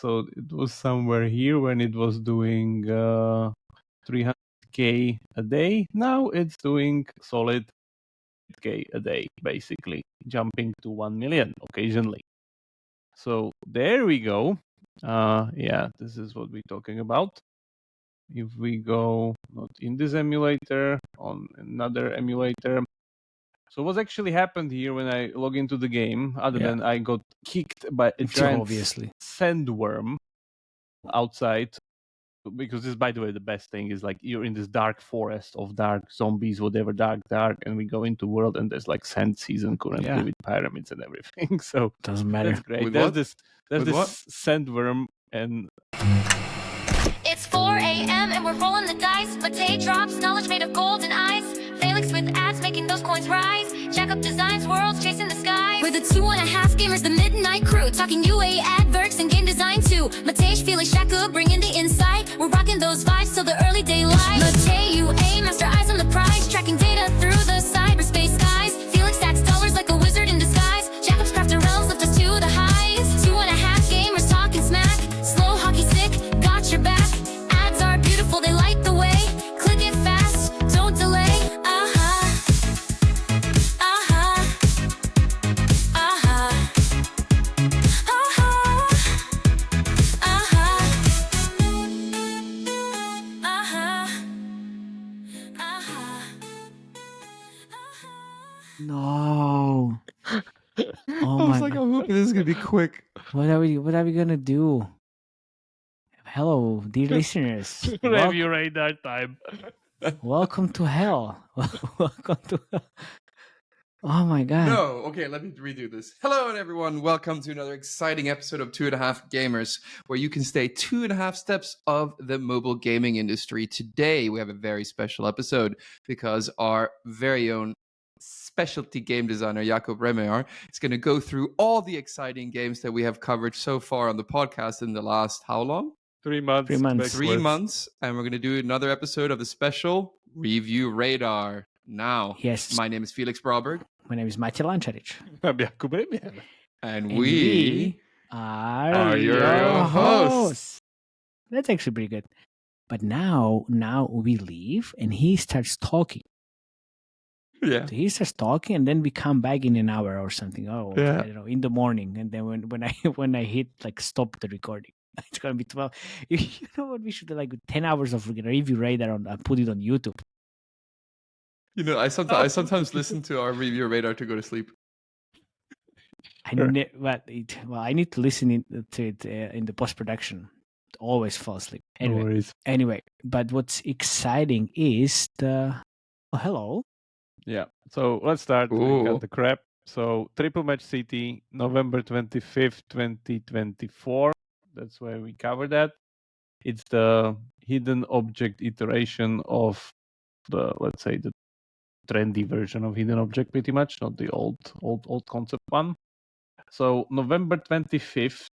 So it was somewhere here when it was doing 300K a day. Now it's doing solid K a day, basically, jumping to 1 million occasionally. So there we go. Yeah, this is what we're talking about. If we go not in this emulator, on another emulator. So what's actually happened here when I log into the game, other than I got kicked by a giant sandworm outside, because this, by the way, the best thing is like you're in this dark forest of dark zombies, whatever, dark, and we go into world and there's like sand season currently with pyramids and everything. So doesn't matter. That's great. With there's what? this sandworm and It's 4 a.m. and we're rolling the dice. Matei drops knowledge made of gold and ice. Felix with ads making those coins rise. Jack up designs, worlds chasing the sky. We're the 2.5 gamers, the midnight crew. Talking UA adverts and game design too. Matei, Felix, Shaka bringing the insight. We're rocking those vibes till the early daylight. Matei, UA, master eyes on the prize. Tracking data through the cyberspace skies. Felix stacks dollars like a wizard in disguise. Jacob's crafted realms lift us to the highs. 2.5 gamers talking smack. Slow hockey stick, got your back. Ads are beautiful, they light the way. Click it fast, don't delay. No. Oh I was my like, God. I'm hoping this is gonna be quick. What are we gonna do? Hello, dear listeners. review radar time. Welcome to hell. Welcome to hell. Oh my God. No, okay, let me redo this. Hello, everyone. Welcome to another exciting episode of 2.5 Gamers, where you can stay 2.5 steps of the mobile gaming industry. Today, we have a very special episode because our very own specialty game designer, Jakob Remeyer, is going to go through all the exciting games that we have covered so far on the podcast in the last, how long? 3 months. 3 months. 3 months. And we're going to do another episode of the special Review Radar. Now, Yes. my name is Felix Broberg. My name is Matej Lančarič. I'm Jakub Remeyer. And we are your hosts. That's actually pretty good. But now we leave and he starts talking. Yeah. So he starts talking and then we come back in an hour or something. Oh, Yeah. I don't know, in the morning. And then when I hit like stop the recording, it's gonna be 12. You know what? We should do like 10 hours of review radar on put it on YouTube. You know, I sometimes listen to our Review Radar to go to sleep. I need to listen to it in the post production. Always fall asleep. No worries. Anyway, but what's exciting is the hello. Yeah. So let's start. We Ooh. got the crap. So Triple Match City, November 25th, 2024. That's where we cover that. It's the hidden object iteration of the, let's say, the trendy version of hidden object, pretty much, not the old concept one. So November 25th.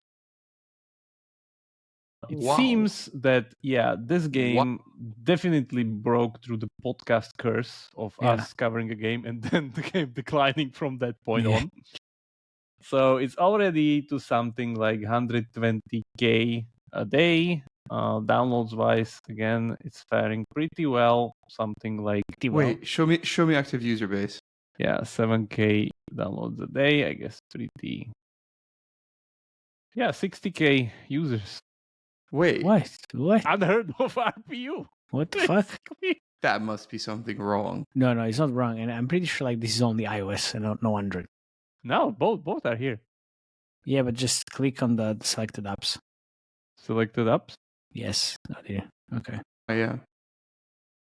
It Wow. seems that this game definitely broke through the podcast curse of us covering a game and then the game declining from that point on. So it's already to something like 120K a day. Downloads wise, again, it's faring pretty well. Something like Wait, show me active user base. 7K downloads a day. I guess pretty. 60K users. Wait, What? Unheard of ARPU. What the fuck? that must be something wrong. No, it's not wrong. And I'm pretty sure like this is only iOS and no Android. No, both are here. Yeah, but just click on the selected apps. Selected apps. Yes. Oh dear. Okay. Oh, yeah.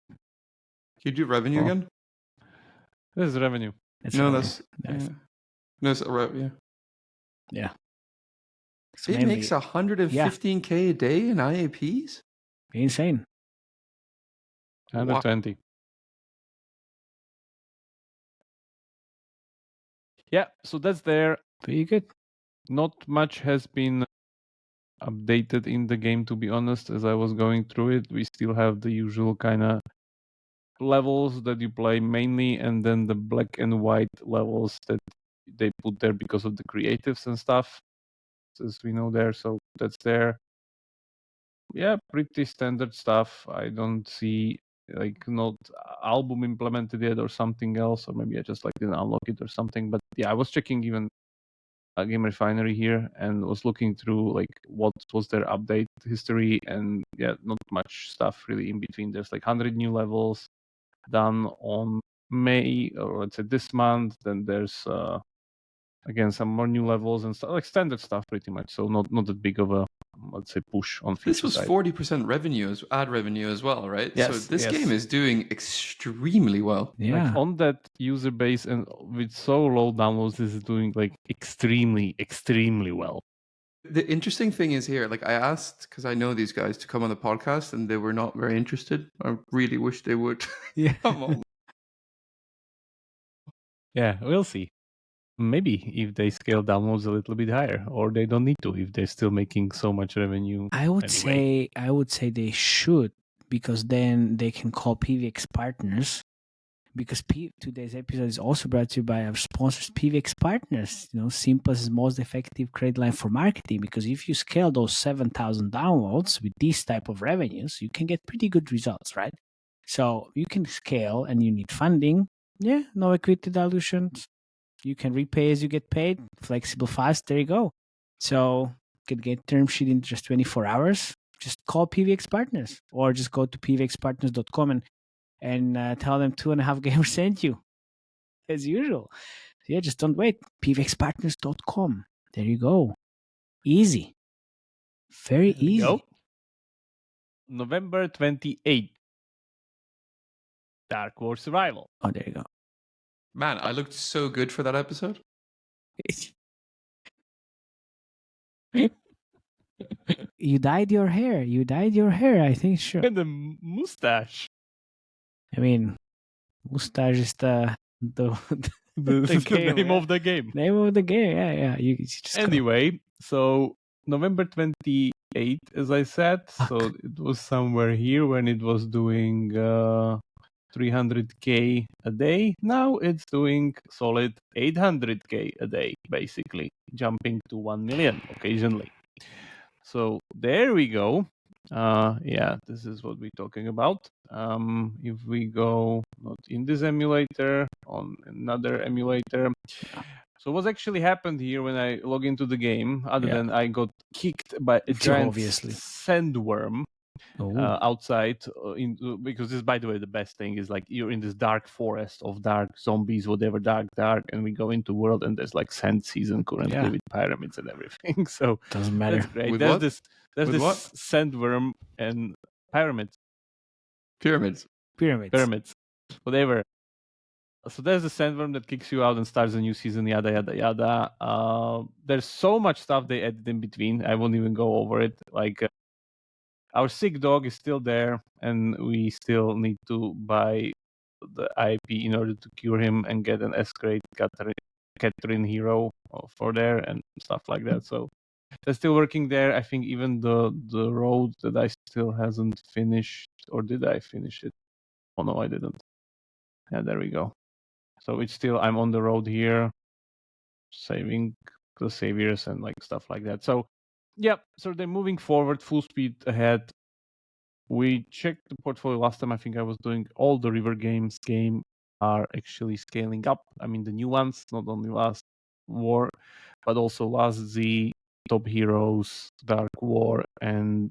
Can you do revenue again? This is revenue. That's Yeah. It's It mainly makes 115K a day in IAPs? insane. 120. Yeah, so that's there. Pretty good. Not much has been updated in the game, to be honest. As I was going through it, we still have the usual kind of levels that you play mainly, and then the black and white levels that they put there because of the creatives and stuff. as we know there. So that's there. Yeah, pretty standard stuff. I don't see like not album implemented yet or something else, or maybe I just like didn't unlock it or something. But yeah, I was checking even Game Refinery here and was looking through like what was their update history, and yeah, not much stuff really in between. There's like 100 new levels done on May, or let's say this month. Then there's again some more new levels and stuff, like standard stuff pretty much. So not that big of a, let's say, push on feature This was side. 40% revenue, ad revenue as well, right? Yes, so this yes. game is doing extremely well. Yeah. Like on that user base and with so low downloads, this is doing like extremely well. The interesting thing is here, like I asked, because I know these guys, to come on the podcast and they were not very interested. I really wish they would Yeah. come on. Yeah, we'll see. Maybe if they scale downloads a little bit higher, or they don't need to if they're still making so much revenue. I would anyway. say they should, because then they can call PVX partners. Because today's episode is also brought to you by our sponsors, PVX Partners. Simplest and most effective credit line for marketing. Because if you scale those 7,000 downloads with these type of revenues, you can get pretty good results, right? So you can scale, and you need funding. Yeah, no equity dilutions. You can repay as you get paid. Flexible, fast. There you go. So you can get term sheet in just 24 hours. Just call PVX Partners, or just go to pvxpartners.com and tell them 2.5 Gamers sent you, as usual. So yeah, just don't wait. pvxpartners.com. There you go. Easy. Very There we easy. go. November 28th. Dark War Survival. Oh, there you go. Man, I looked so good for that episode. You dyed your hair. I think, sure. And the mustache. I mean, mustache is the game, name yeah. of the game. Name of the game. Yeah. You just Anyway, so November 28th, as I said. So it was somewhere here when it was doing 300k a day. Now it's doing solid 800k a day, basically, jumping to 1 million occasionally. So there we go. Yeah, this is what we're talking about. If we go not in this emulator, on another emulator. So what's actually happened here when I log into the game, other than I got kicked by a giant obviously sandworm outside, because this, by the way, the best thing is like you're in this dark forest of dark zombies, whatever, dark, and we go into world and there's like sand season currently with pyramids and everything. So doesn't matter. that's great. With There's what? this With what? sandworm and pyramids, Pyramids. whatever. So there's the sandworm that kicks you out and starts a new season, yada yada yada. There's so much stuff they added in between. I won't even go over it. Like our sick dog is still there, and we still need to buy the IP in order to cure him and get an S-grade Catherine hero for there and stuff like that. So they're still working there. I think even the road that I still hasn't finished, or did I finish it? Oh no, I didn't. Yeah, there we go. So it's still, I'm on the road here, saving the saviors and like stuff like that. So yeah, so they're moving forward, full speed ahead. We checked the portfolio last time. I think I was doing all the river games are actually scaling up. I mean, the new ones, not only Last War, but also Last Z, Top Heroes, Dark War, and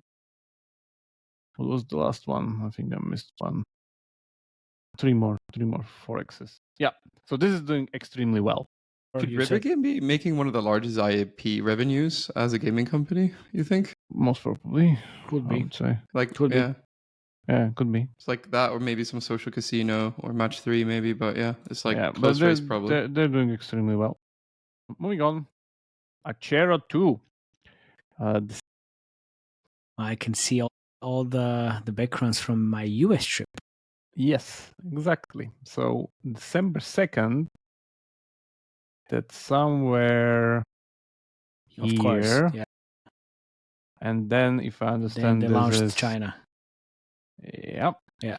what was the last one? I think I missed one. Three more 4Xs. Yeah, so this is doing extremely well. Could River Game be making one of the largest IP revenues as a gaming company, you think? Most probably. Could I be. would say. Like, Could be. Yeah, could be. It's like that, or maybe some social casino or match 3 maybe, but yeah, it's like Yeah, close race probably. They're doing extremely well. Moving on. Acero 2. I can see all the backgrounds from my US trip. Yes, exactly. So December 2nd, that's somewhere Of here. course. Yeah. And then, if I Then understand, they this launched is China. Yep. Yeah.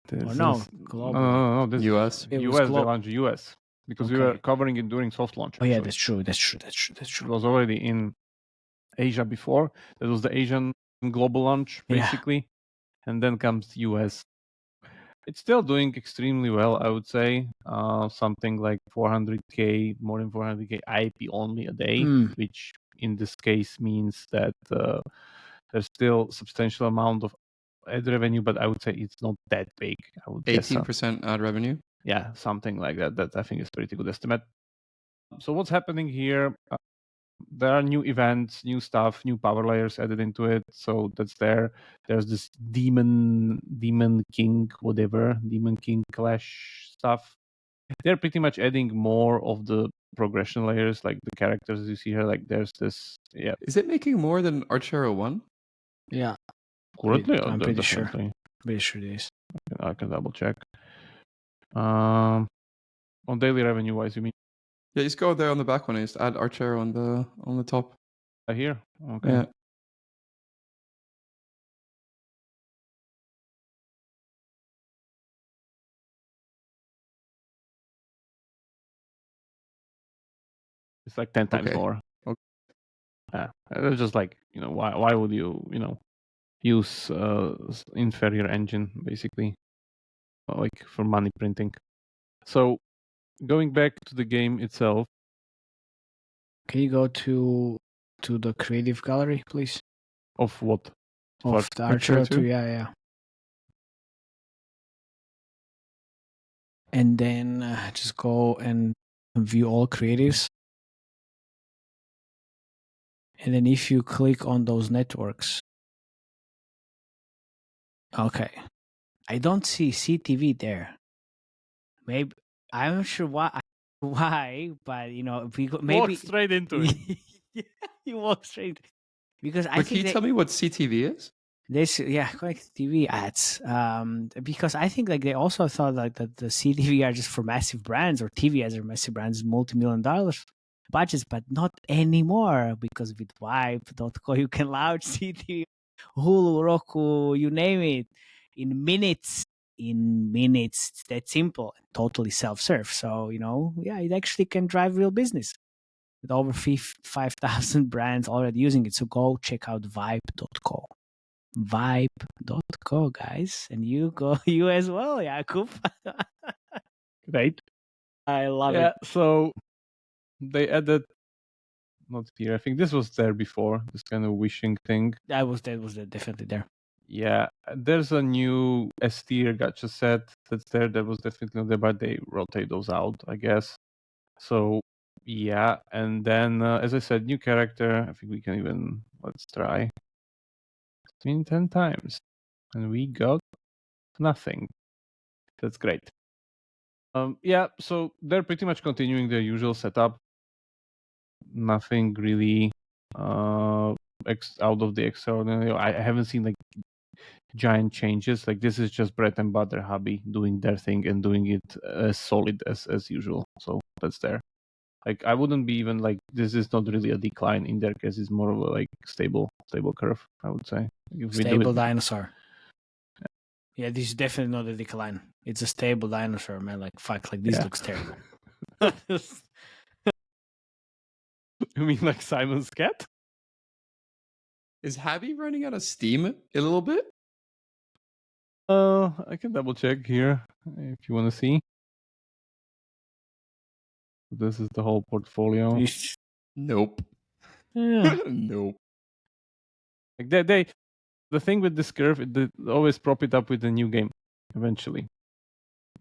This Or no, is, globally. no. This US. Is It was US. They launched US. because we were Okay. covering it during soft launch. Oh yeah, actually. that's true. That's true. It was already in Asia before. That was the Asian global launch, Yeah. basically. And then comes US. It's still doing extremely well, I would say. Something like 400K, more than 400K IP only a day, which in this case means that there's still substantial amount of ad revenue, but I would say it's not that big. I would guess 18% ad revenue. yeah, something like that. That I think is pretty good estimate. So what's happening here? There are new events, new stuff, new power layers added into it. So that's there. There's this Demon King, whatever, Demon King Clash stuff. They're pretty much adding more of the progression layers, like the characters you see here. Like there's this, yeah. Is it making more than Archero 1? Yeah. Currently, I'm pretty sure. definitely. Pretty sure it is. I can double check. On daily revenue wise, you mean? Yeah, just go there on the back one and just add Archero on the top. Here? Okay. Yeah. It's like 10 times Okay. more. Okay. Yeah, it's just like, why would you, use inferior engine basically, like for money printing. So going back to the game itself. Can you go to the creative gallery, please? Of what? Of the Archero Archero 2, 2? yeah. And then just go and view all creatives. And then if you click on those networks, okay, I don't see CTV there. Maybe I'm not sure why, but maybe Walk straight into it. you walk straight because I But think can you tell me what CTV is? this correct TV ads. Because I think like they also thought like that the CTV are just for massive brands or TV ads are massive brands, multi-million-dollar budgets, but not anymore because with Vibe.co you can launch CTV, Hulu, Roku, you name it, in minutes. It's that simple, totally self-serve. So it actually can drive real business with over 5,000 brands already using it. So go check out Vibe.co. Vibe.co, guys, and you as well, Jakub. Right. I love it. Yeah, so they added, not here, I think this was there before, this kind of wishing thing. That was definitely there. Yeah, there's a new S tier gacha set that's there. That was definitely not there, but they rotate those out, I guess. So yeah, and then as I said, new character. I think we can even, let's try. 10 times, and we got nothing. That's great. Yeah, so they're pretty much continuing their usual setup. Nothing really out of the extraordinary. I haven't seen like giant changes. Like this is just bread and butter hobby doing their thing and doing it as solid as usual. So that's there. Like I wouldn't be even like, this is not really a decline in their case. It's more of a like stable curve, I would say. Stable dinosaur. Yeah, this is definitely not a decline. It's a stable dinosaur, man. Like fuck, like this looks terrible. You mean like Simon's cat? Is Happy running out of steam a little bit? I can double check here if you want to see. This is the whole portfolio. Nope. Yeah. Nope. Like the thing with this curve, they always prop it up with a new game eventually,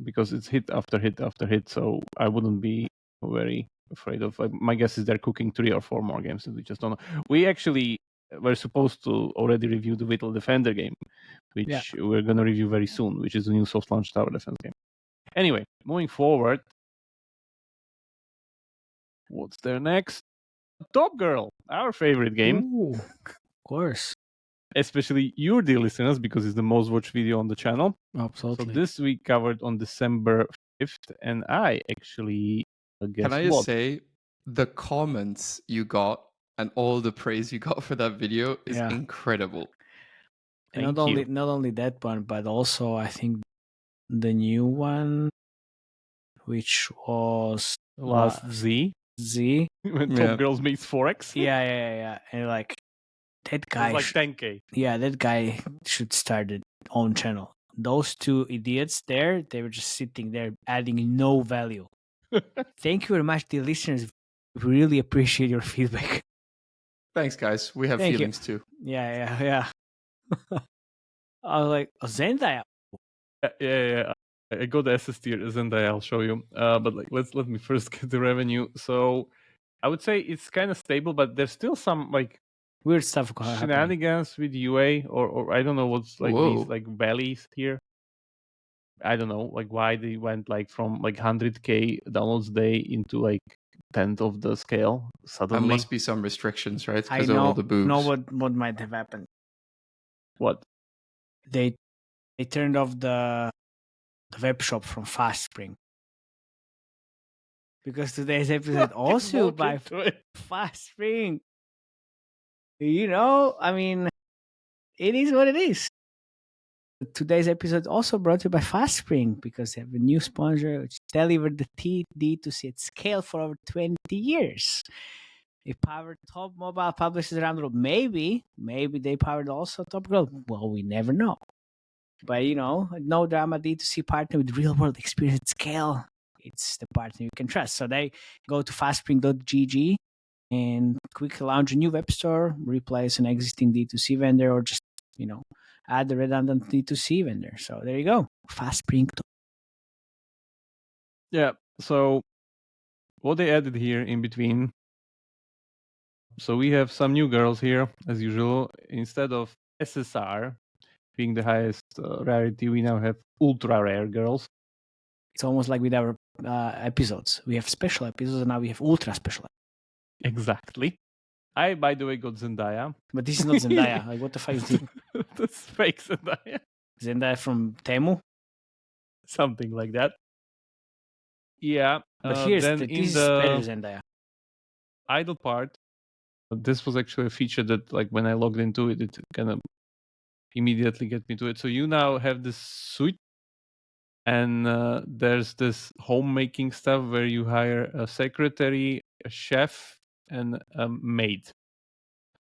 because it's hit after hit after hit. So I wouldn't be very afraid of. My guess is they're cooking 3 or 4 more games, and we just don't know. We actually were supposed to already review the Whittle Defender game, which we're gonna review very soon, which is the new soft launch tower defense game. Anyway, moving forward, what's there next? Top Girl, our favorite game. Ooh, of course. Especially your dear listeners, because it's the most watched video on the channel. Absolutely. So this we covered on December 5th, and I actually guess Can I just say, the comments you got and all the praise you got for that video is incredible. And not only that one, but also I think the new one which was Last Z Z. when Yeah. Top Girls meets Forex. Yeah. And like that It was guy, like 10K. that guy should start his own channel. Those two idiots there, they were just sitting there adding no value. Thank you very much, dear listeners. We really appreciate your feedback. Thanks, guys. We have Thank you. feelings too. Yeah. I was like, Zendaya. Yeah. I got the SS tier, and I'll show you. But like, let me first get the revenue. So I would say it's kind of stable, but there's still some like Weird stuff happening. shenanigans with UA, or I don't know what's like Whoa. these like valleys here. I don't know like why they went like from like 100K downloads a day into like tenth of the scale There suddenly. must be some restrictions, right? I Because of all the boobs. know what might have happened. What? They turned off the web shop from Fast Spring. Because today's episode also by Fast Spring. You know, I mean, it is what it is. Today's episode also brought to you by Fast Spring because they have a new sponsor which delivered the D2C at scale for over 20 years. It powered top mobile publishers around the world. Maybe they powered also Top Girl. Well, we never know. But you know, no drama D2C partner with real world experience at scale. It's the partner you can trust. So they go to fastspring.gg and quickly launch a new web store, replace an existing D2C vendor, or just, you know, add the redundant D2C vendor. So there you go. Fastspring. Yeah. So what they added here in between. So we have some new girls here, as usual. Instead of SSR being the highest rarity, we now have ultra rare girls. It's almost like with our episodes. We have special episodes and now we have ultra special. Exactly. I, by the way, got Zendaya. But this is not Zendaya. Like, what the fuck is this? That's fake Zendaya. Zendaya from Temu? Something like that. Yeah. But here's then this in is better the Zendaya. idle part, this was actually a feature that, like, when I logged into it, it kind of immediately get me to it. So you now have this suite, and there's this homemaking stuff where you hire a secretary, a chef, and a maid.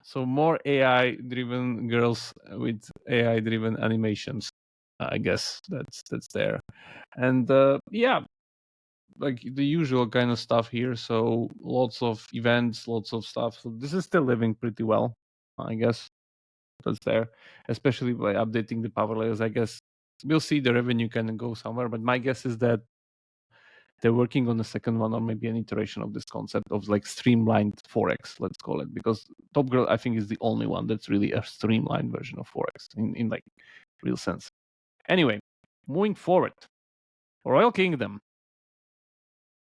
So more AI-driven girls with AI-driven animations. I guess that's there, and yeah, like the usual kind of stuff here. So lots of events, lots of stuff. So this is still living pretty well, I guess. That's there, especially by updating the power layers. I guess we'll see the revenue kind of go somewhere, but my guess is that they're working on the second one or maybe an iteration of this concept of like streamlined Forex, let's call it, because Top Girl, I think, is the only one that's really a streamlined version of Forex in like real sense. Anyway, moving forward, Royal Kingdom.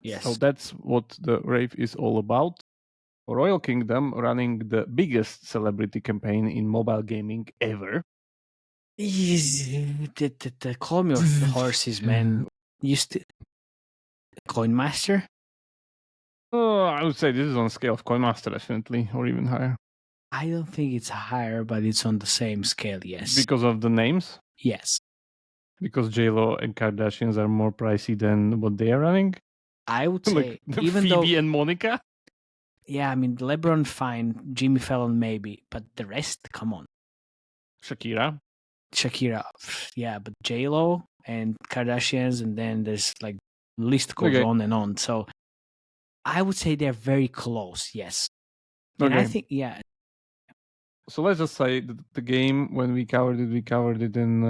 Yes. So that's what the rave is all about. Royal Kingdom running the biggest celebrity campaign in mobile gaming ever. Call me off the horses, man. Used to Coin Master? I would say this is on a scale of Coinmaster, definitely, or even higher. I don't think it's higher, but it's on the same scale, yes. Because of the names? Yes. Because J-Lo and Kardashians are more pricey than what they are running? I would say, like even Phoebe though... and Monica? Yeah, I mean, LeBron, fine. Jimmy Fallon, maybe. But the rest, come on. Shakira, yeah, but J-Lo and Kardashians, and then there's like, list goes on and on. So I would say they're very close, yes. And I think, yeah. So let's just say that the game, when we covered it in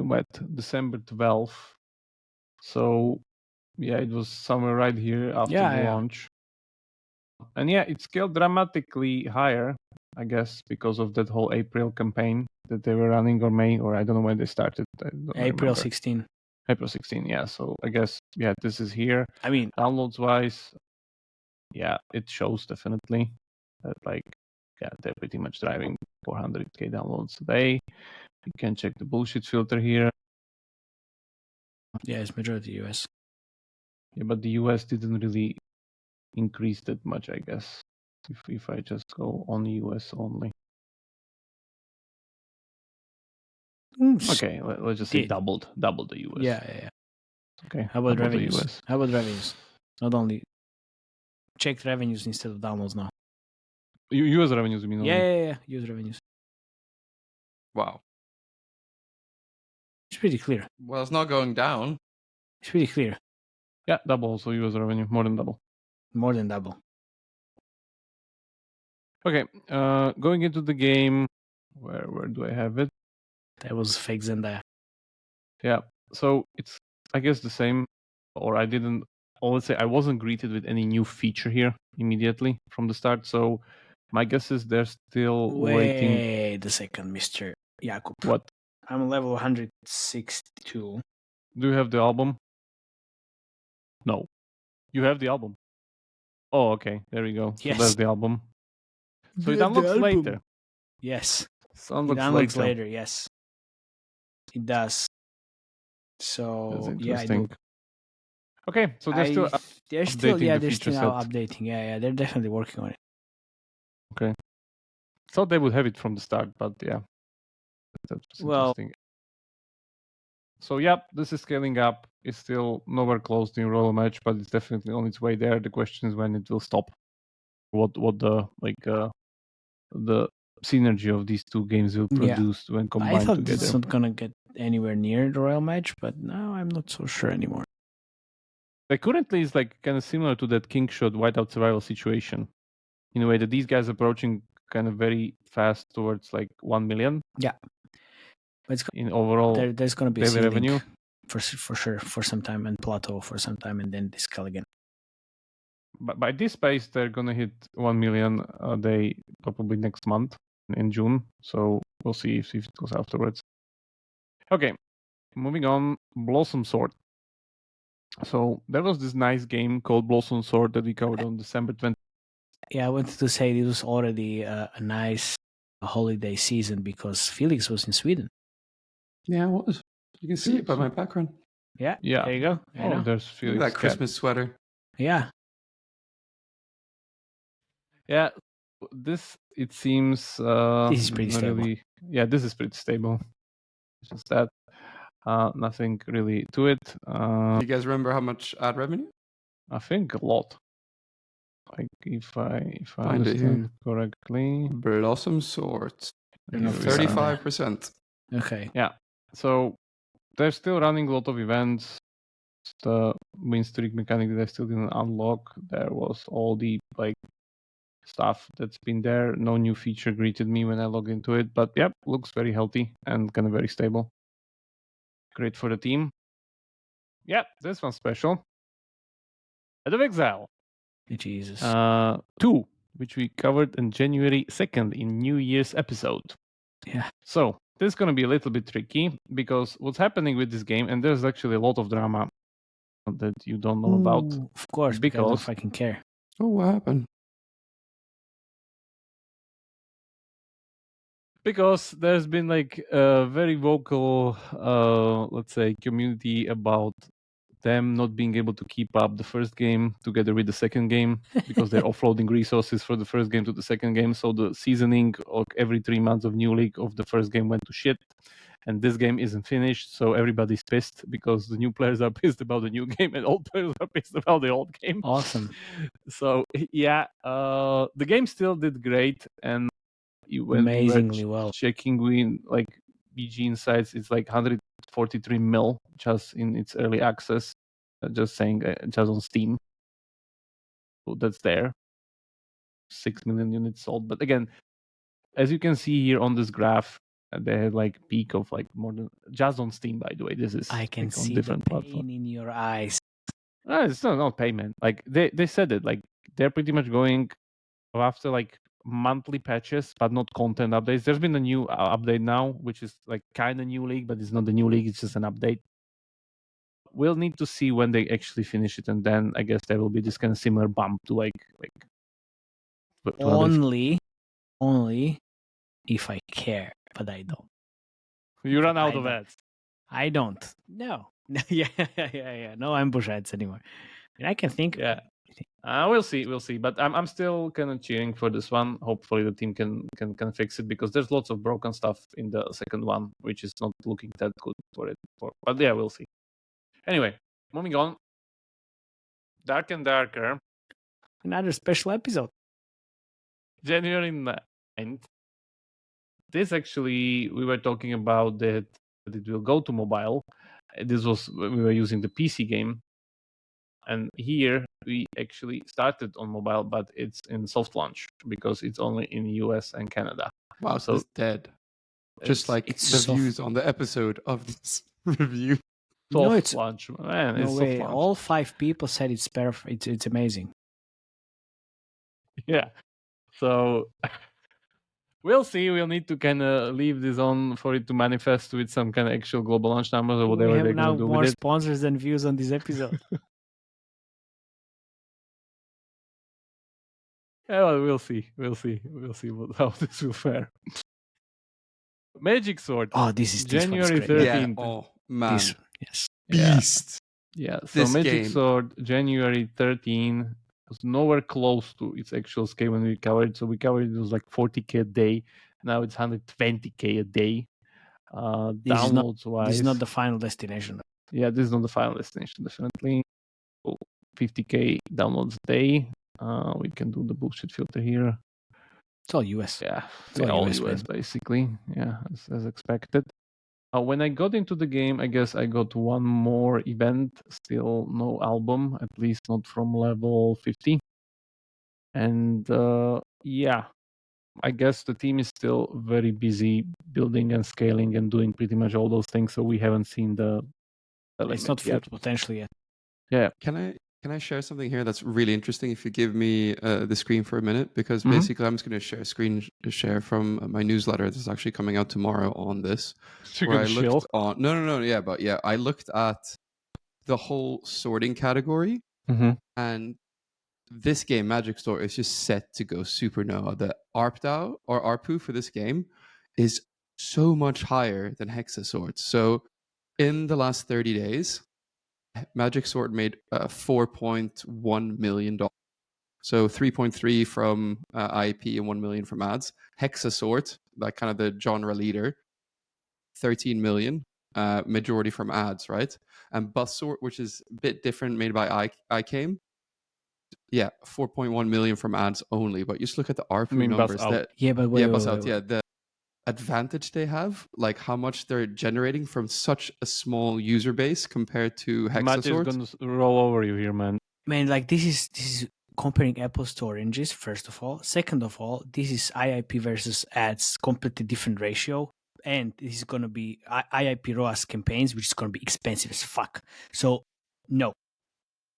what, December 12th. So yeah, it was somewhere right here after the launch. And yeah, it scaled dramatically higher, I guess, because of that whole April campaign that they were running, or May, or I don't know when they started. April 16. April 16, yeah. So I guess, yeah, this is here. I mean, downloads wise, yeah, it shows definitely that, like, yeah, they're pretty much driving 400K downloads a day. You can check the bullshit filter here. Yeah, it's majority US. Yeah, but the US didn't really increase that much, I guess, if I just go on US only. Okay, let's just say doubled the US. Yeah. Okay. How about the revenues? US? How about revenues? Not only check revenues instead of downloads now. US revenues, you mean? Only? Yeah. Use revenues. Wow. It's pretty clear. Well, it's not going down. It's pretty clear. Yeah, double also US revenue, more than double. More than double. Okay, going into the game, where do I have it? That was fake Zendaya. Yeah, so it's I guess the same, or I didn't. Or let's say I wasn't greeted with any new feature here immediately from the start. So my guess is they're still waiting. Wait a second, Mr. Jakub. What? I'm level 162. Do you have the album? No, you have the album. Oh, okay, there we go. Yes. So that's the album. So it The unlocks album. later. Yes. So unlocks It unlocks later. later. Yes. It does. That's So yeah, I interesting. do. Okay, so they're still they're still updating the they're feature still now set. updating. Yeah, they're definitely working on it. Okay. Thought they would have it from the start, but yeah, that's Well- interesting. So yeah, this is scaling up. It's still nowhere close to Royal Match, but it's definitely on its way there. The question is when it will stop. What the the synergy of these two games will Yeah. produce when I combined thought together. it's not gonna get anywhere near the Royal Match, but now I'm not so sure anymore. Like currently, it's like kind of similar to that King Shot Whiteout Survival situation, in a way that these guys approaching kind of very fast towards like 1 million. Yeah. But it's in overall there's gonna be a daily ceiling revenue. for sure for some time, and plateau for some time, and then this scale again. But by this pace, they're gonna hit 1 million a day probably next month in June. So we'll see if it goes afterwards. Okay, moving on. Blossom Sword. So there was this nice game called Blossom Sword that we covered on December 20th. Yeah, I wanted to say it was already a nice holiday season because Felix was in Sweden. Yeah, it was. You can see it by my background. Yeah. Yeah. There you go. I know. There's Look Felix. at that Christmas sweater. Yeah. Yeah, this it seems This is pretty stable. really, yeah, this is pretty stable. It's just that nothing really to it. Do you guys remember how much ad revenue? I think a lot. Like if I Find it here. understand correctly, Blossom Swords. They're not here we are. 35%. Okay. Yeah. So they're still running a lot of events. The win streak mechanic that I still didn't unlock. There was all the like stuff that's been there. No new feature greeted me when I logged into it, but yep, looks very healthy and kind of very stable. Great for the team. Yep, this one's special. Head of Exile. Jesus. 2, which we covered on January 2nd in New Year's episode. Yeah. So this is going to be a little bit tricky because what's happening with this game, and there's actually a lot of drama that you don't know about. Ooh, of course, because I don't because- fucking care. Oh, what happened? Because there's been like a very vocal, let's say, community about them not being able to keep up the first game together with the second game because they're offloading resources for the first game to the second game. So the seasoning of every 3 months of New League of the first game went to shit. And this game isn't finished, so everybody's pissed because the new players are pissed about the new game and old players are pissed about the old game. Awesome. So yeah, the game still did great, and when we were Amazingly well. checking with like BG Insights, it's like 143 mil just in its early access. Just saying, just on Steam. So that's there. 6 million units sold. But again, as you can see here on this graph, they had like peak of like more than just on Steam. By the way, this is I can like, on see the different pain platforms. in your eyes. It's not payment. Like they said it. Like they're pretty much going after like monthly patches, but not content updates. There's been a new update now, which is like kind of new league, but it's not the new league. It's just an update. We'll need to see when they actually finish it, and then I guess there will be this kind of similar bump to like to other- Only if I care, but I don't. you run out I of don't. ads. I don't. No. Yeah. No ambush ads anymore. And I can think. Yeah. We'll see. But I'm still kind of cheering for this one. Hopefully the team can fix it because there's lots of broken stuff in the second one, which is not looking that good for it. But yeah, we'll see. Anyway, moving on. Dark and Darker. Another special episode. January 9th. This actually, we were talking about that it will go to mobile. This was when we were using the PC game. And here we actually started on mobile, but it's in soft launch because it's only in the US and Canada. Wow, so it's dead. Just like it's the soft. views on the episode of this review. Soft No, it's launch, man. no It's way. soft launch. All 5 people said it's perfect. It's amazing. Yeah. So we'll see. We'll need to kind of leave this on for it to manifest with some kind of actual global launch numbers or whatever we they're have now going to do more with it. sponsors than views on this episode. Yeah, well, we'll see. We'll see how this will fare. Magic Sword. Oh, this is January this one's great. 13th. Yeah. Oh man, Yes. beast. Yeah. So This Magic game. Sword, January 13 was nowhere close to its actual scale when we covered it. So we covered it was like 40K a day. Now it's 120K a day. Downloads wise. This is not the final destination. Yeah, this is not the final destination, definitely. 50K downloads a day. We can do the bullshit filter here. It's all US. Yeah, It's all all US, US basically. Yeah, as expected. When I got into the game, I guess I got one more event. Still no album, at least not from level 50. And yeah, I guess the team is still very busy building and scaling and doing pretty much all those things. So we haven't seen the It's not full yet. potential yet. Yeah. Can I share something here that's really interesting? If you give me the screen for a minute, because Mhm. basically I'm just going to share a screen share from my newsletter that's actually coming out tomorrow on this. So Where I you can chill. looked on yeah, I looked at the whole sorting category, Mhm. and this game, Magic Store, is just set to go super no. The ARPDAO or ARPU for this game is so much higher than Hexa Swords. So in the last 30 days, Magic Sword made $4.1 million. So 3.3 from IP and 1 million from ads. Hexa Sword, like kind of the genre leader, 13 million, majority from ads, right? And Bus Sword, which is a bit different, made by iCame. Yeah, 4.1 million from ads only. But just look at the ARPU mean Buzz numbers. Out. Yeah, but wait, Yeah, wait, Bus wait, Out. wait. Yeah, the advantage they have, like how much they're generating from such a small user base compared to Matt is Hexasword. going to roll over you here, man. Man, like this is comparing apples to oranges, first of all. Second of all, this is IIP versus ads, completely different ratio. And this is going to be IIP ROAS campaigns, which is going to be expensive as fuck. So, no.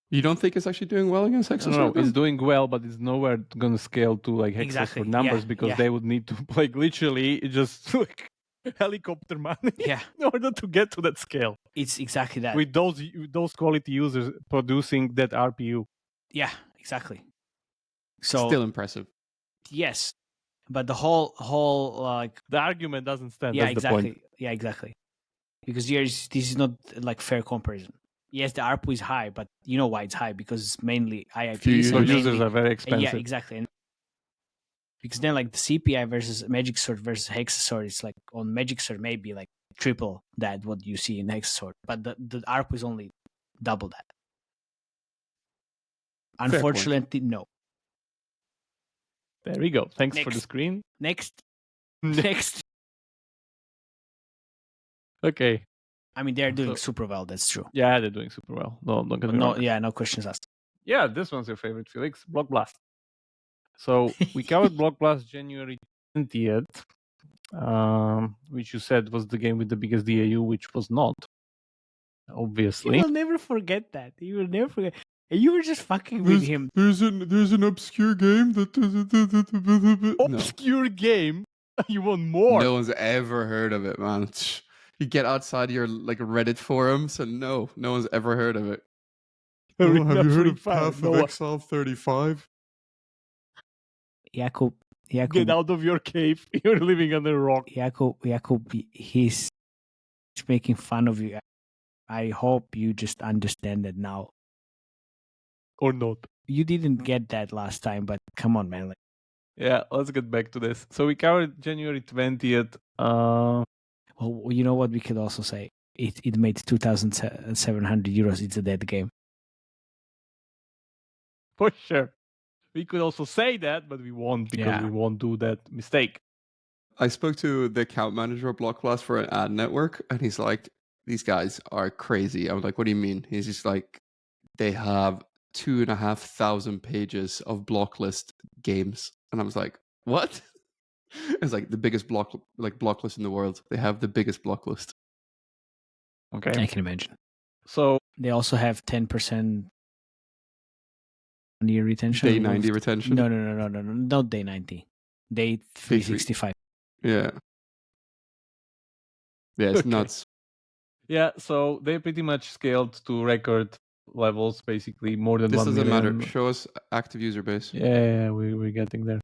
You don't think it's actually doing well against Hexasword? No, then? it's doing well, but it's nowhere going to scale to like Hexas Exactly, for numbers yeah, because yeah. they would need to like literally just like helicopter money Yeah, in order to get to that scale it's exactly that. with those quality users producing that RPU. Yeah, exactly. So, Still impressive. yes. But the whole like The argument doesn't stand. yeah, That's exactly. the point. Yeah, exactly. Because this is not like fair comparison. Yes, the ARPU is high, but you know why it's high? Because it's mainly IIPs. Few So and users mainly, are very yeah, expensive. exactly. And because then like the CPI versus Magic Sword versus Hexa Sword, it's like on Magic Sword maybe like triple that what you see in Hexa Sword, but the ARPU is only double that. point. Unfortunately, no. There we go. Thanks for the Next. screen. Next. Next. Okay. I mean, they're doing So- super well. That's true. Yeah, they're doing super well. No, don't get But me no, wrong. yeah, no questions asked. Yeah, this one's your favorite, Felix. Block Blast. So we covered Block Blast January 20th, which you said was the game with the biggest DAU, which was not. Obviously. You will never forget that. You will never forget. And you were just fucking with him. There's an obscure game that Obscure game. You want more? No one's ever heard of it, man. You get outside your like Reddit forums, and no one's ever heard of it. Arena Free Fire. No one- Exile 35? Jakub, Get out of your cave. You're living under a rock. Jakub, he's making fun of you. I hope you just understand that now. Or not. You didn't get that last time, but come on, man. Like, Yeah, let's get back to this. So we covered January 20th. well, you know what we could also say? it made 2,700 euros. It's a dead game. For sure. We could also say that, but we won't because Yeah. we won't do that mistake. I spoke to the account manager of Blockblast for an ad network, and he's like, "These guys are crazy." I was like, "What do you mean?" He's just like, "They have 2,500 pages of block list games," and I was like, "What?" It's like the biggest block list in the world. They have the biggest block list. Okay. I can imagine. So They also have 10% year retention. Day 90 retention. No, not day 90. Day 365. Yeah. Yeah, it's Okay. nuts. yeah, so they pretty much scaled to record levels, basically more than This 1 doesn't million. matter. Show us active user base. Yeah, we're getting there.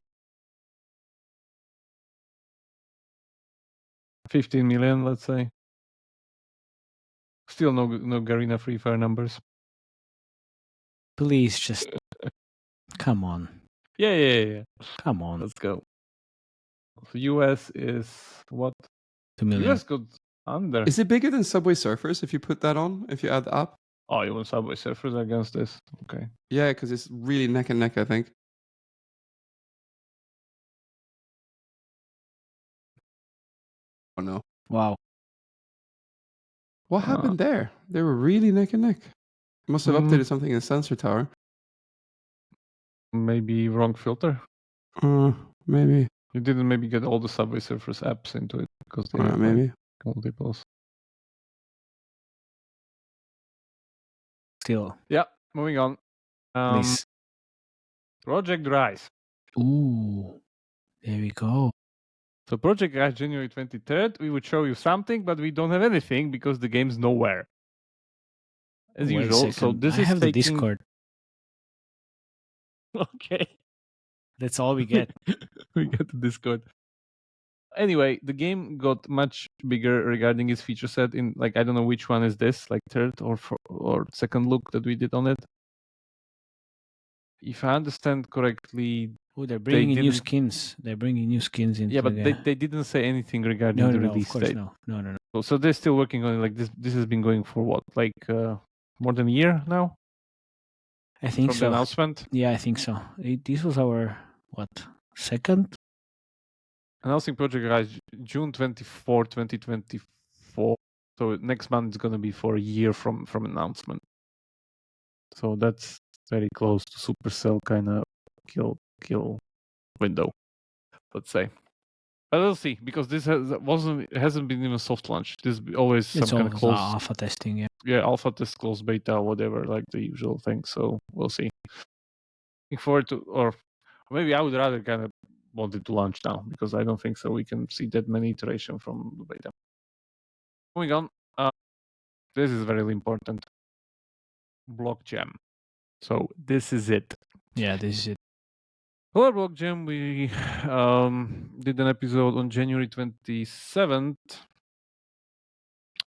15 million, let's say. Still no Garena Free Fire numbers. Please just come on. Yeah. Come on. Let's go. So US is what? 2 million. US got under. Is it bigger than Subway Surfers if you put that on? If you add the app? Oh, you want Subway Surfers against this? Okay. Yeah, because it's really neck and neck, I think. Oh no. Wow. What happened there? They were really neck and neck. Must have updated something in Sensor Tower. Maybe wrong filter. Maybe. You didn't maybe get all the Subway Surfers apps into it because they have Maybe. multiples. Still. Yeah, moving on. Please. Project Rise. Ooh. There we go. So Project Rise January 23rd, we would show you something, but we don't have anything because the game's nowhere. As Wait a usual. So second. this I is have the taking... Discord. Okay. That's all we get. We get the Discord. Anyway, the game got much bigger regarding its feature set in, like, I don't know which one is this, like third or second look that we did on it. If I understand correctly... Oh, they're bringing new didn't- skins. They're bringing new skins into Yeah, but the... they didn't say anything regarding the release of course, date. No. So they're still working on it. Like this has been going for what, like more than a year now? I think From so. the announcement? Yeah, I think so. This was our, second? Announcing Project Rise June 24, 2024. So next month is going to be for a year from announcement. So that's very close to Supercell kind of kill window, let's say. But we'll see, because this hasn't been even soft launch. This is always some kind of close alpha testing, yeah. Yeah, alpha test, close beta, whatever, like the usual thing. So we'll see. Looking forward to, or maybe I would rather kind of want it to launch now, because I don't think so we can see that many iterations from the beta. Moving on, this is very important. BlockJam. So this is it. Yeah, this is it. ColorBlockJam, we did an episode on January 27th,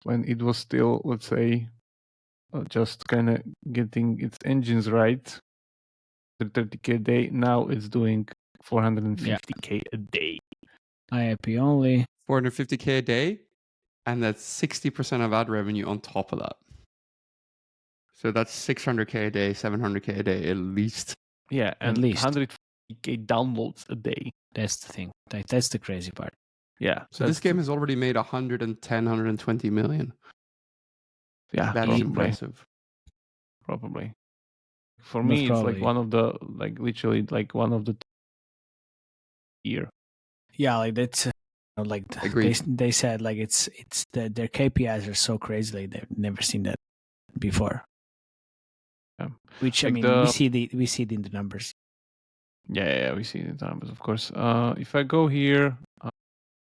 when it was still, let's say, just kind of getting its engines right. 30k a day. Now it's doing 450k a day. IAP only. 450k a day, and that's 60% of ad revenue on top of that. So that's 600k a day, 700k a day at least. Yeah, and At least 150k downloads a day. That's the thing. That's the crazy part. Yeah. So this game has already made 110, 120 million. Yeah, That is impressive. Probably. For me, it's like one of the, like literally like one of the year. Yeah, like that's like they said, like it's their KPIs are so crazy, like they've never seen that before. Yeah. Which like I mean, we see it in the numbers. Yeah, we see it in the numbers, of course. If I go here,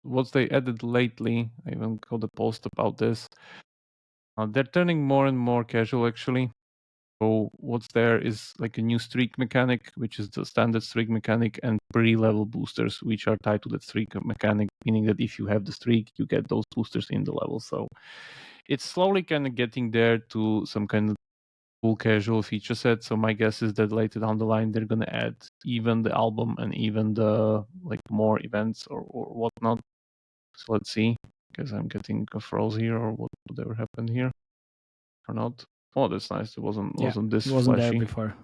what they added lately, I even got a post about this. They're turning more and more casual, actually. So what's there is like a new streak mechanic, which is the standard streak mechanic, and pre-level boosters, which are tied to that streak mechanic, meaning that if you have the streak, you get those boosters in the level. So it's slowly kind of getting there to some kind of full casual feature set. So my guess is that later down the line, they're going to add even the album and even the like more events or whatnot. So let's see. Guess I'm getting a froze here, or whatever happened here, or not. Oh, that's nice. It wasn't this It wasn't flashy. there before.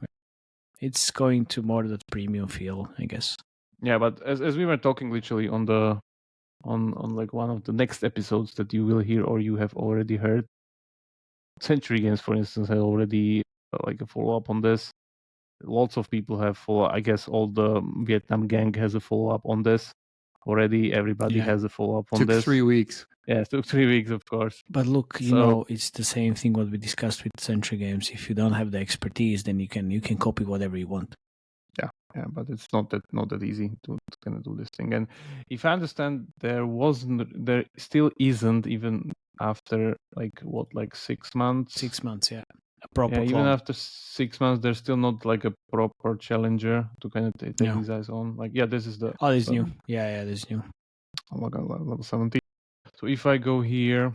It's going to more that premium feel, I guess. Yeah, but as we were talking literally on like one of the next episodes that you will hear or you have already heard, Century Games, for instance, had already like a follow-up on this. Lots of people have follow. I guess all the Vietnam gang has a follow-up on this already. Everybody has a follow-up on Took this. 3 weeks. Yeah, it took 3 weeks, of course. But look, it's the same thing what we discussed with Century Games. If you don't have the expertise, then you can copy whatever you want. Yeah, but it's not that easy to kind of do this thing. And if I understand, there still isn't, even after like 6 months. 6 months, yeah. A proper Yeah, even clone. after 6 months, there's still not like a proper challenger to kind of take these guys on. Like, yeah, this is the. Oh, this is new. Yeah, this is new. Oh my god, level 17. So if I go here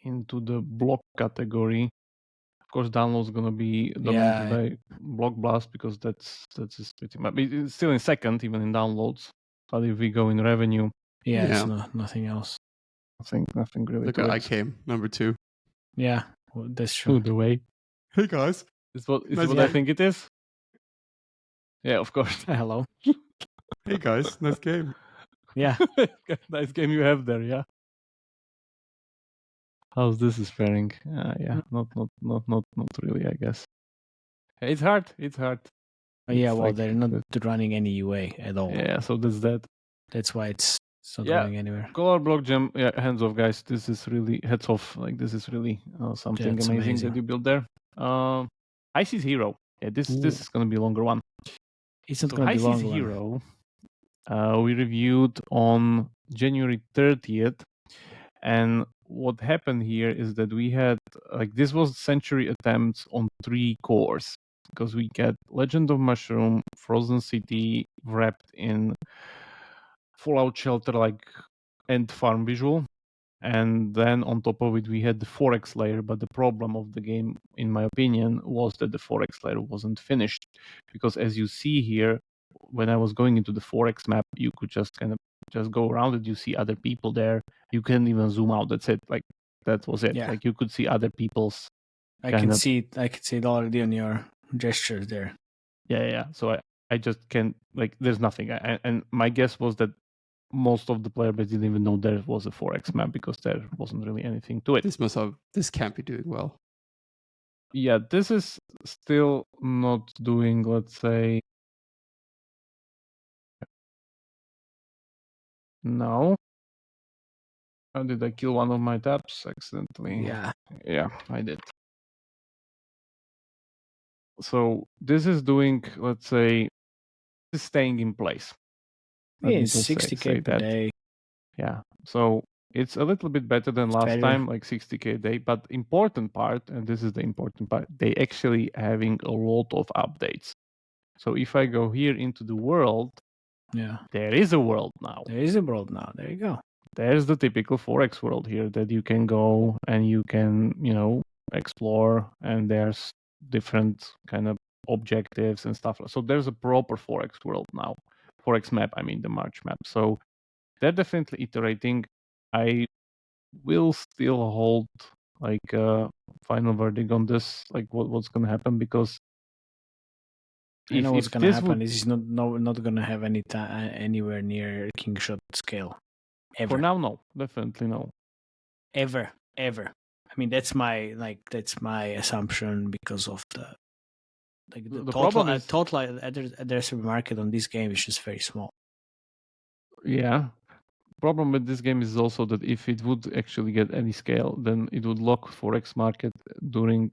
into the block category, of course, download's gonna be dominated by Block Blast because that's just pretty much. It's still in second, even in downloads. But if we go in revenue, it's nothing else. Nothing really. Look at I came number 2. Yeah, well, that's true. The way. Hey guys, It's what Nice I game. think it is. Yeah, of course. Hello. hey guys, nice game. Yeah. Nice game you have there. Yeah. How's this is faring? Yeah, not really. I guess it's hard. They're not running any UA at all. Yeah, so that's that. That's why it's not going anywhere. ColorBlockJam, yeah, hands off, guys. This is really heads off. Like, this is really something amazing that you built there. Icy's Hero. Yeah, this is gonna be a longer one. It's not gonna be longer. Icy's Hero. We reviewed on January 30th, and what happened here is that we had this was Century attempts on 3 cores, because we get Legend of Mushroom, Frozen City wrapped in Fallout Shelter end farm visual, and then on top of it we had the Forex layer. But the problem of the game, in my opinion, was that the Forex layer wasn't finished, because as you see here, when I was going into the Forex map, you could just kind of just go around it. You see other people there. You can even zoom out. That's it. That was it. Yeah. You could see other people's. I can see it already on your gestures there. Yeah. So I just can't, there's nothing. And my guess was that most of the player base didn't even know there was a Forex map, because there wasn't really anything to it. This can't be doing well. Yeah, this is still not doing, let's say. No. How did I kill one of my tabs accidentally? Yeah, I did. So this is doing, let's say, staying in place. It's 60K per day. Yeah, so it's a little bit better than last time, 60K a day. But important part, and this is the important part, they actually having a lot of updates. So if I go here into the world, there is a world now. There is a world now. There you go. There's the typical Forex world here that you can go and you can, explore, and there's different kind of objectives and stuff. So there's a proper Forex world now. Forex map, I mean the March map. So they're definitely iterating. I will still hold a final verdict on this, what's going to happen, because what's going to happen. This is not going to have any anywhere near Kingshot scale. Ever. For now, no. Definitely no. Ever. I mean, that's my assumption, because of the total addressable market on this game is just very small. Yeah. Problem with this game is also that if it would actually get any scale, then it would lock Forex market during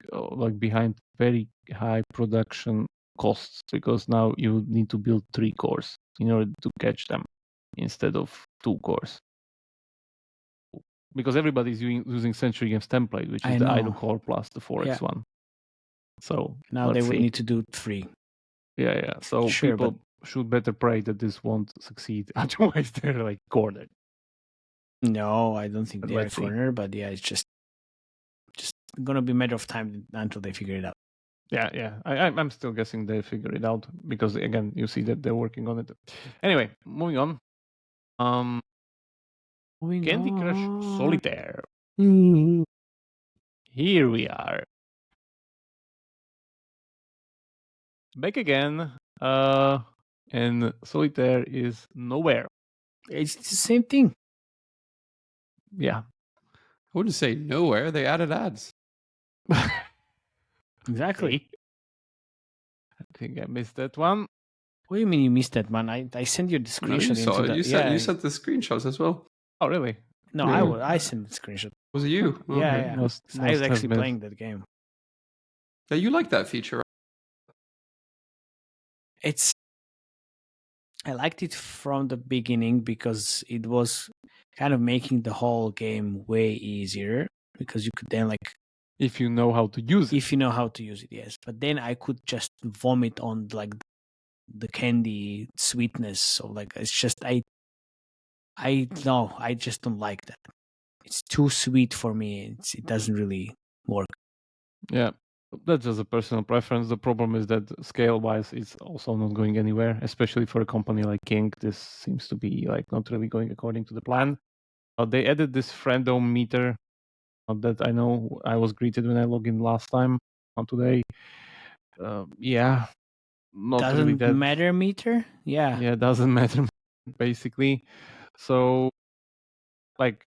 behind very high production costs, because now you need to build 3 cores in order to catch them instead of 2 cores. Because everybody's using Century Games template, which is the idle core plus the Forex one. So now they would need to do 3. Yeah. So people should better pray that this won't succeed. Otherwise, they're cornered. No, I don't think they're cornered. But yeah, it's just gonna be a matter of time until they figure it out. Yeah. I'm still guessing they figure it out, because again, you see that they're working on it. Anyway, moving on. Candy Crush Solitaire. Here we are. Back again. And Solitaire is nowhere. It's the same thing. Yeah. I wouldn't say nowhere. They added ads. Exactly. Okay. I think I missed that one. What do you mean you missed that, man? I sent you the No, screenshot you saw into it. the You sent the screenshots as well. Oh, really? No, Yeah. I sent the screenshot. Was it you? Yeah, Okay. yeah. Must I was have actually missed. playing that game. Yeah, you like that feature, right? I liked it from the beginning because it was kind of making the whole game way easier because you could then like If you know how to use it. if you know how to use it, yes. But then I could just vomit on like the candy sweetness. So like it's just I just don't like that. It's too sweet for me. It doesn't really work. Yeah. That's just a personal preference. The problem is that scale-wise, it's also not going anywhere, especially for a company like King. This seems to be like not really going according to the plan. They added this friendom meter that I know I was greeted when I logged in last time on today. Yeah, not really Doesn't that matter meter? Yeah. Yeah, it doesn't matter basically. So, like,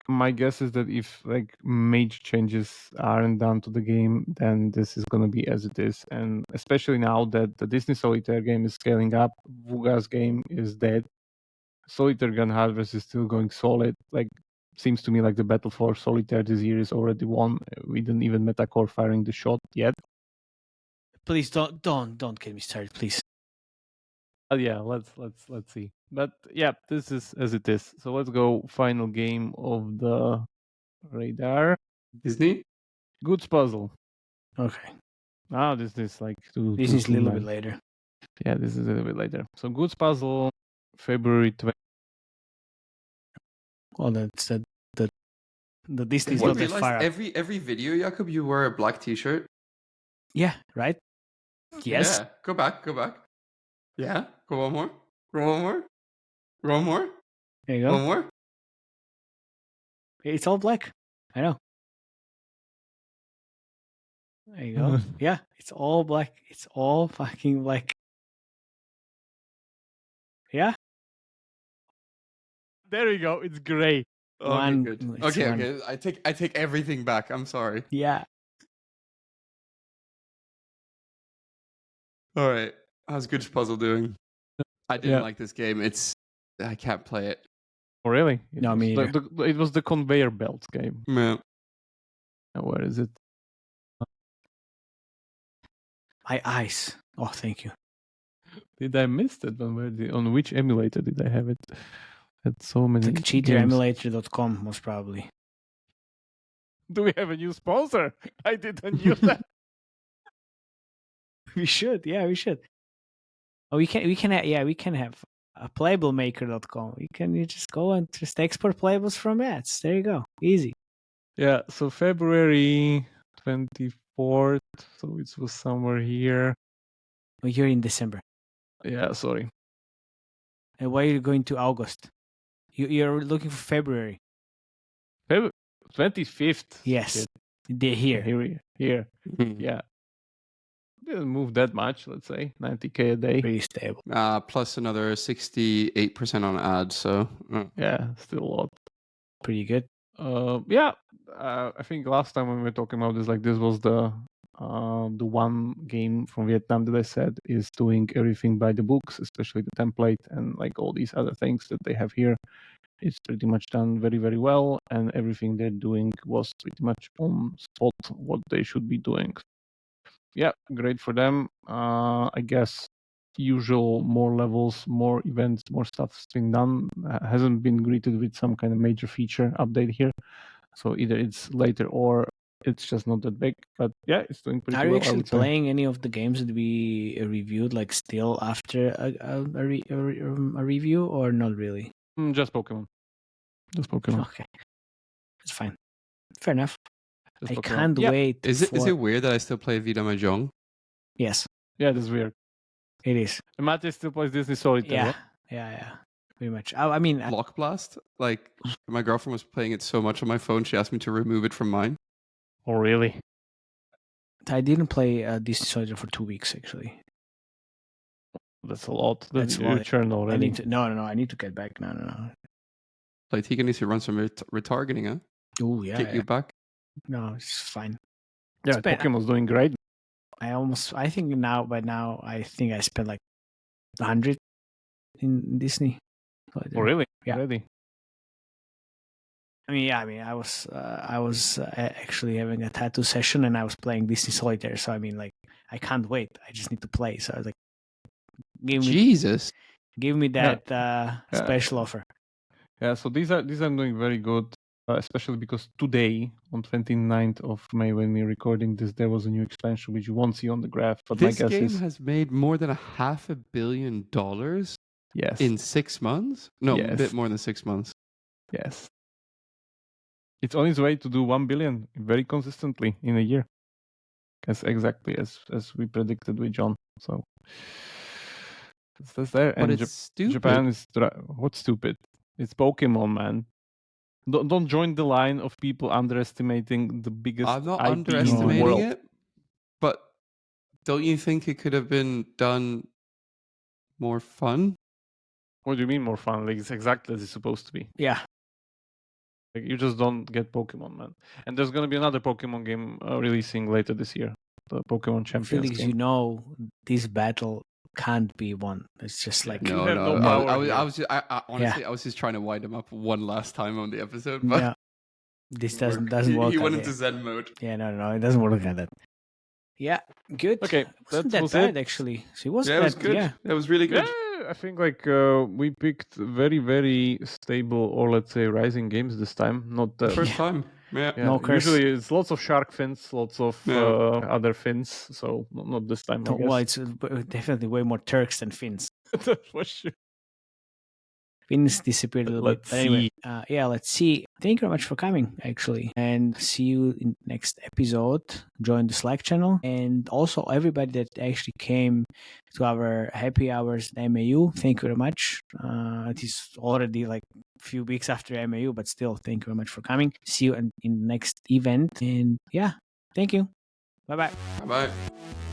my guess is that if like major changes aren't done to the game, then this is gonna be as it is. And especially now that the Disney Solitaire game is scaling up, Vuga's game is dead. Solitaire Gun Harvest is still going solid. Like, seems to me like the battle for Solitaire this year is already won. We didn't even Metacore firing the shot yet. Please don't get me started, please. Yeah, let's see. But yeah, this is as it is. So let's go final game of the radar. Disney? Goods Puzzle. Okay. Ah, this is like This is a little bit later. Yeah, this is a little bit later. So Goods Puzzle, February 20. Well, that's the Disney's You not that realize far up. every video, Jakob, you wear a black t-shirt? Yeah, right? Yes. Yeah. Go back. Yeah. Go one more. One more. There you go. One more. It's all black. I know. There you go. Yeah, it's all black. It's all fucking black. Yeah. There we go. It's great. Okay, One- good. it's Okay, one. okay. I take everything back. I'm sorry. Yeah. All right. How's Goods Puzzle doing? I didn't Yeah. like this game. I can't play it. Oh, really? No, me neither. It was the conveyor belt game. Yeah. Where is it? My eyes. Oh, thank you. Did I miss that one? On which emulator did I have it? Had so many. Like games. cheateremulator.com most probably. Do we have a new sponsor? I didn't use that. We should. Yeah, we should. Oh, we can have a playablemmaker.com. You just go and just export playables from ads. There you go. Easy. Yeah, so February 24th. So it was somewhere here. Oh, you're in December. Yeah, sorry. And why are you going to August? You're looking for February. 25th. Yes. Shit. They're here. Here. Yeah. Didn't move that much, let's say. 90K a day. Pretty stable. Plus another 68% on ads. So Yeah, still a lot. Pretty good. Yeah. I think last time when we were talking about this, like this was the one game from Vietnam that I said is doing everything by the books, especially the template and like all these other things that they have here. It's pretty much done very, very well, and everything they're doing was pretty much on spot what they should be doing. Yeah, great for them. I guess usual more levels, more events, more stuff's been done. Hasn't been greeted with some kind of major feature update here. So either it's later or it's just not that big. But yeah, it's doing pretty Are well. you I actually would say. playing any of the games that we reviewed, like still after a review, or not really? Just Pokemon. Just Pokemon. Okay, it's fine. Fair enough. Just I Pokemon. can't Yeah. wait. is it weird that I still play Vida Mahjong? Yes, Yeah, that's weird. it is. And Mate still plays Disney Solitaire. Yeah, right? yeah. pretty much. I mean, Block Blast. Like my girlfriend was playing it so much on my phone, she asked me to remove it from mine. Oh, really? I didn't play Disney Solitaire for 2 weeks actually. That's a lot. That's a You lot. churn I already. need to, no. I need to get back. No. Like Tika needs to run some retargeting, huh? Oh yeah. Get you back. No, it's fine. Yeah, It's been- Pokemon's doing great. I think now I think I spent like 100 in Disney. Oh, really? Yeah. Already? I mean, I was actually having a tattoo session and I was playing Disney Solitaire. So I mean, like, I can't wait. I just need to play. So I was like, Jesus. give me that special offer. Yeah, so these are doing very good, especially because today, on 29th of May, when we're recording this, there was a new expansion which you won't see on the graph. But This my guess game is has made more than $500 million yes, in 6 months. No, a Yes. bit more than 6 months. yes. It's on its way to do 1 billion very consistently in a year, exactly as we predicted with John. So that's there. But And it's stupid. Japan is what's stupid? It's Pokemon, man. Don't join the line of people underestimating the biggest I'm not IP in the underestimating world. it, but don't you think it could have been done more fun? What do you mean more fun? Like it's exactly as it's supposed to be. Yeah. Like you just don't get Pokemon, man. And there's gonna be another Pokemon game releasing later this year, the Pokemon Champions Felix, game. you know, this battle can't be won. It's just like You have no power here. Honestly, I was just trying to wind him up one last time on the episode, but yeah. This didn't doesn't work. He went like into that. Zen mode. Yeah, no, it doesn't work like that. Yeah, good. Okay, Wasn't that that was bad it. actually. So it was Yeah, it was good. Yeah. It was really good. Yeah, I think like we picked very, very stable or let's say rising games this time. Not First time. Yeah. yeah, No curse. usually it's lots of shark fins, lots of Yeah. other fins. So not this time. I No, well, guess. it's definitely way more Turks than Finns. For sure. Finns disappeared a little bit. Let's But anyway, see. let's see. Thank you very much for coming, actually. And see you in the next episode. Join the Slack channel. And also, everybody that actually came to our happy hours at MAU, thank you very much. It is already like a few weeks after MAU, but still, thank you very much for coming. See you in the next event. And yeah, thank you. Bye-bye. Bye-bye.